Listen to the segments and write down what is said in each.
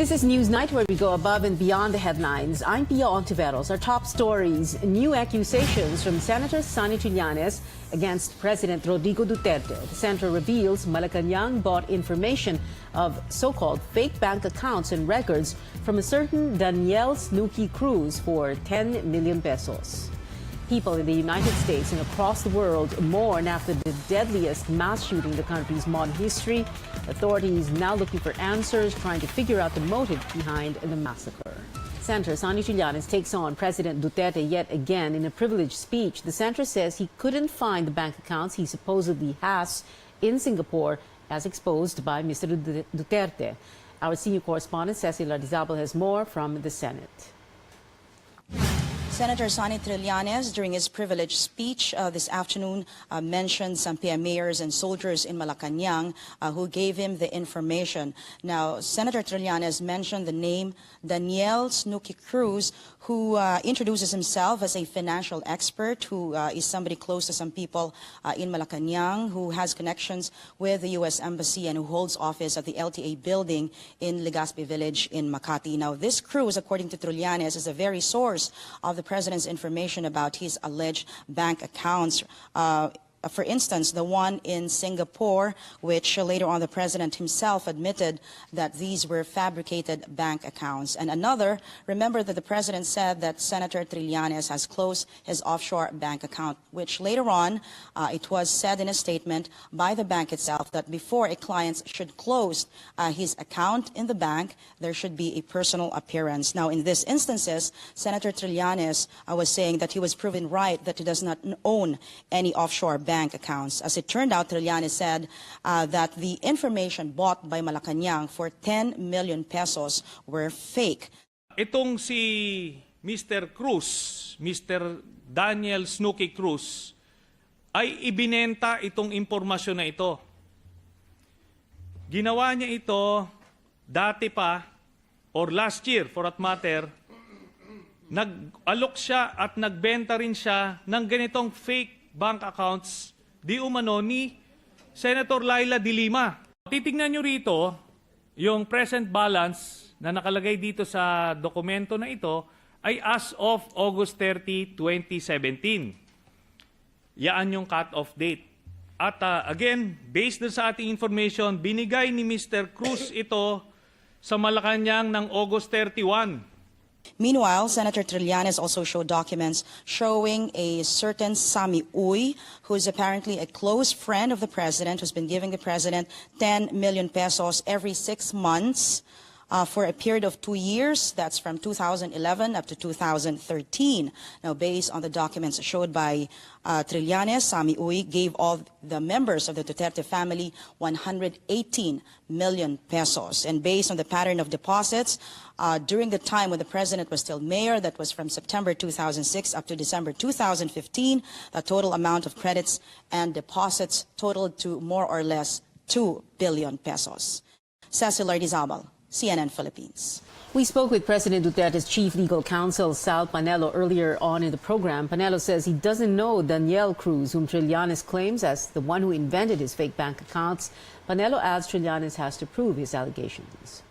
This is Newsnight, where we go above and beyond the headlines. I'm Pia Hontiveros. Our top stories: new accusations from Senator Sonny Trillanes against President Rodrigo Duterte. The center reveals Malacanang bought information of so-called fake bank accounts and records from a certain Daniel Snooki Cruz for 10 million pesos. People in the United States and across the world mourn after the deadliest mass shooting in the country's modern history. Authorities now looking for answers, trying to figure out the motive behind the massacre. Senator Sonny Trillanes takes on President Duterte yet again in a privileged speech. The senator says he couldn't find the bank accounts he supposedly has in Singapore, as exposed by Mr. Duterte. Our senior correspondent, Cecil Lardizabal, has more from the Senate. Senator Sonny Trillanes, during his privileged speech this afternoon, mentioned some PIA mayors and soldiers in Malacanang who gave him the information. Now, Senator Trillanes mentioned the name Daniel Snooki Cruz, who introduces himself as a financial expert, who is somebody close to some people in Malacanang, who has connections with the U.S. Embassy and who holds office at the LTA building in Legazpi Village in Makati. Now, this Cruz, according to Trillanes, is the very source of the president's information about his alleged bank accounts. For instance, the one in Singapore, which later on the president himself admitted that these were fabricated bank accounts. And another, remember that the president said that Senator Trillanes has closed his offshore bank account, which later on it was said in a statement by the bank itself that before a client should close his account in the bank, there should be a personal appearance. Now, in these instances, Senator Trillanes was saying that he was proven right, that he does not own any offshore bank accounts. As it turned out, Trillanes said that the information bought by Malacanang for 10 million pesos were fake. Itong si Mr. Cruz, Mr. Daniel Snooki Cruz, ay ibinenta itong impormasyon na ito. Ginawa niya ito dati pa, or last year for that matter, nag-alok siya at nagbenta rin siya ng ganitong fake bank accounts di umano ni Senator Laila de Lima. Titingnan nyo rito yung present balance na nakalagay dito sa dokumento na ito ay as of August 30, 2017. Yaan yung cut-off date. At again, based sa ating information, binigay ni Mr. Cruz ito sa Malacanang ng August 31. Meanwhile, Senator Trillanes also showed documents showing a certain Sami Uy, who is apparently a close friend of the president, who's been giving the president 10 million pesos every 6 months for a period of 2 years. That's from 2011 up to 2013. Now, based on the documents showed by Trillanes, Sami Uy gave all the members of the Duterte family 118 million pesos. And based on the pattern of deposits, during the time when the president was still mayor, that was from September 2006 up to December 2015, the total amount of credits and deposits totaled to more or less 2 billion pesos. Cecil Lardizabal, CNN Philippines. We spoke with President Duterte's chief legal counsel, Sal Panelo, earlier on in the program. Panelo says he doesn't know Daniel Cruz, whom Trillanes claims as the one who invented his fake bank accounts. Panelo adds Trillanes has to prove his allegations.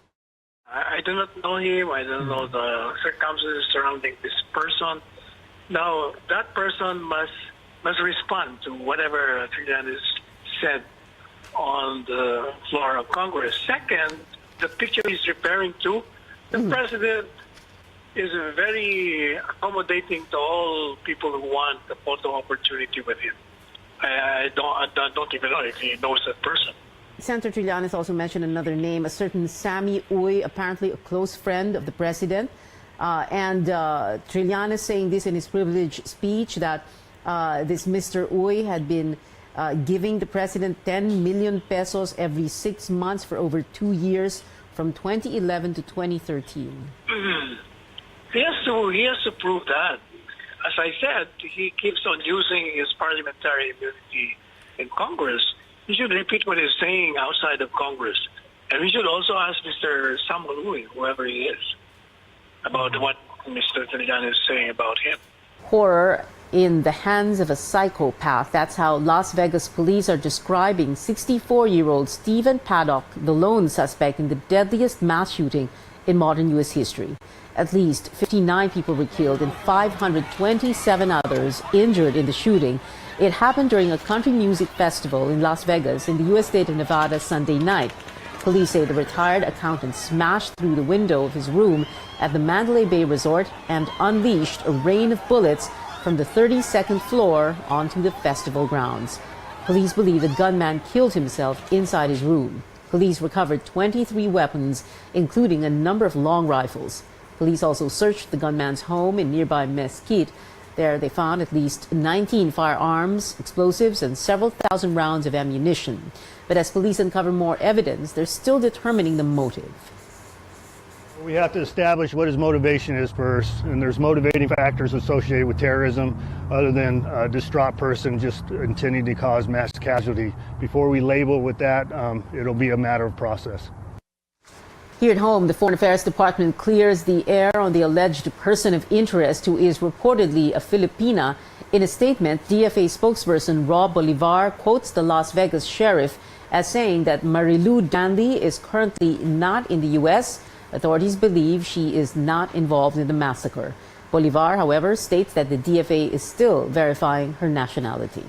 I do not know him. I don't know the circumstances surrounding this person. Now, that person must respond to whatever Trillanes said on the floor of Congress. Second, the picture he's referring to, the president is very accommodating to all people who want a photo opportunity with him. I don't even know if he knows that person. Senator Trillanes also mentioned another name, a certain Sami Uy, apparently a close friend of the president. Trillanes saying this in his privileged speech, that this Mr. Uy had been giving the president 10 million pesos every 6 months for over 2 years, from 2011 to 2013. He has to prove that. As I said, he keeps on using his parliamentary immunity in Congress. He should repeat what he's saying outside of Congress. And we should also ask Mr. Samuel Uy, whoever he is, about what Mr. Trillanes is saying about him. Horror in the hands of a psychopath. That's how Las Vegas police are describing 64-year-old Stephen Paddock, the lone suspect in the deadliest mass shooting in modern U.S. history. At least 59 people were killed and 527 others injured in the shooting. It happened during a country music festival in Las Vegas in the U.S. state of Nevada Sunday night. Police say the retired accountant smashed through the window of his room at the Mandalay Bay Resort and unleashed a rain of bullets from the 32nd floor onto the festival grounds. Police believe the gunman killed himself inside his room. Police recovered 23 weapons, including a number of long rifles. Police also searched the gunman's home in nearby Mesquite. There they found at least 19 firearms, explosives, and several thousand rounds of ammunition. But as police uncover more evidence, they're still determining the motive. We have to establish what his motivation is first, and there's motivating factors associated with terrorism other than a distraught person just intending to cause mass casualty. Before we label with that, it'll be a matter of process. Here at home, the Foreign Affairs Department clears the air on the alleged person of interest who is reportedly a Filipina. In a statement, DFA spokesperson Rob Bolivar quotes the Las Vegas sheriff as saying that Marilu Danley is currently not in the U.S. Authorities believe she is not involved in the massacre. Bolivar, however, states that the DFA is still verifying her nationality.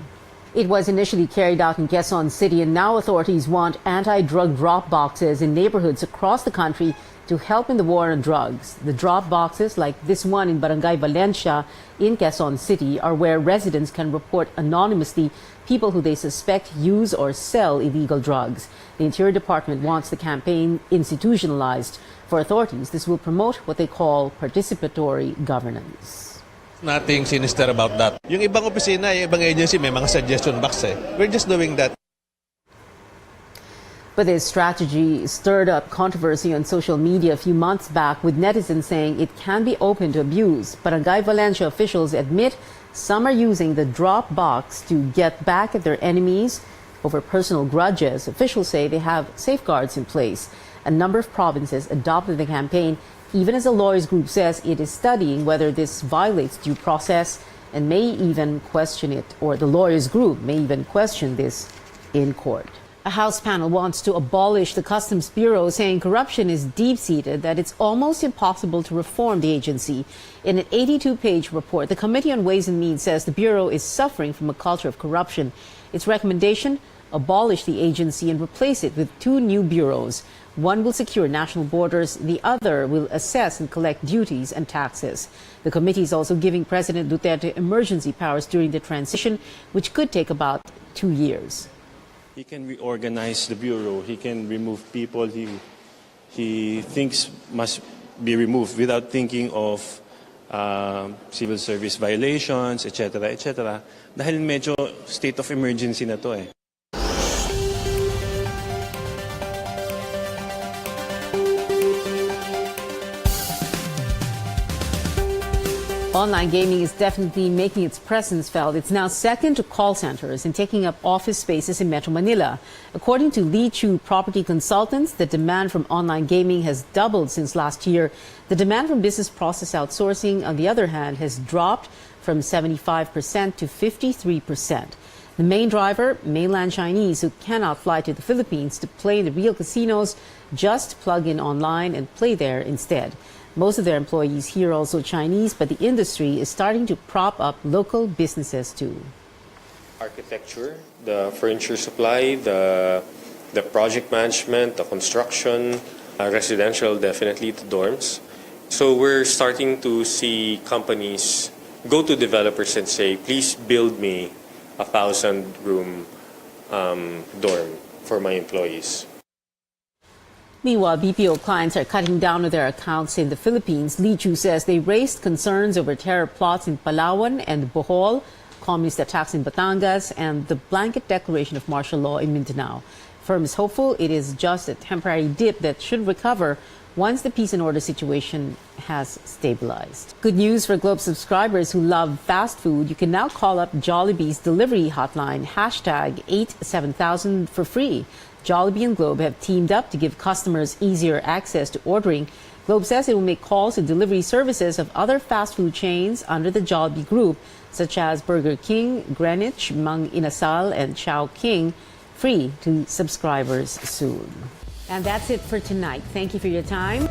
It was initially carried out in Quezon City, and now authorities want anti-drug drop boxes in neighborhoods across the country to help in the war on drugs. The drop boxes, like this one in Barangay Valencia in Quezon City, are where residents can report anonymously people who they suspect use or sell illegal drugs. The Interior Department wants the campaign institutionalized. For authorities, this will promote what they call participatory governance. Nothing sinister about that. Yung ibang opisina, yung ibang agency, may mga suggestion box eh. We're just doing that. But this strategy stirred up controversy on social media a few months back, with netizens saying it can be open to abuse. Barangay Valencia officials admit some are using the drop box to get back at their enemies over personal grudges. Officials say they have safeguards in place. A number of provinces adopted the campaign, even as a lawyers group says it is studying whether this violates due process and may even question it, or the lawyers group may even question this in court. A House panel wants to abolish the Customs Bureau, saying corruption is deep-seated, that it's almost impossible to reform the agency. In an 82-page report, the Committee on Ways and Means says the Bureau is suffering from a culture of corruption. Its recommendation: abolish the agency and replace it with two new bureaus. One will secure national borders, the other will assess and collect duties and taxes. The committee is also giving President Duterte emergency powers during the transition, which could take about 2 years. He can reorganize the bureau. He can remove people he thinks must be removed without thinking of civil service violations, etc., etc. Dahil medyo state of emergency na to eh. Online gaming is definitely making its presence felt. It's now second to call centers and taking up office spaces in Metro Manila. According to Lee Chu Property Consultants, the demand from online gaming has doubled since last year. The demand from business process outsourcing, on the other hand, has dropped from 75% to 53%. The main driver, mainland Chinese who cannot fly to the Philippines to play in the real casinos, just plug in online and play there instead. Most of their employees here are also Chinese, but the industry is starting to prop up local businesses too. Architecture, the furniture supply, the project management, the construction, residential, definitely the dorms. So we're starting to see companies go to developers and say, please build me a 1,000-room dorm for my employees. Meanwhile, BPO clients are cutting down on their accounts in the Philippines. Lee Chu says they raised concerns over terror plots in Palawan and Bohol, communist attacks in Batangas, and the blanket declaration of martial law in Mindanao. Firm is hopeful it is just a temporary dip that should recover once the peace and order situation has stabilized. Good news for Globe subscribers who love fast food. You can now call up Jollibee's delivery hotline, #87000 for free. Jollibee and Globe have teamed up to give customers easier access to ordering. Globe says it will make calls and delivery services of other fast food chains under the Jollibee Group, such as Burger King, Greenwich, Mang Inasal, and Chowking, free to subscribers soon. And that's it for tonight. Thank you for your time.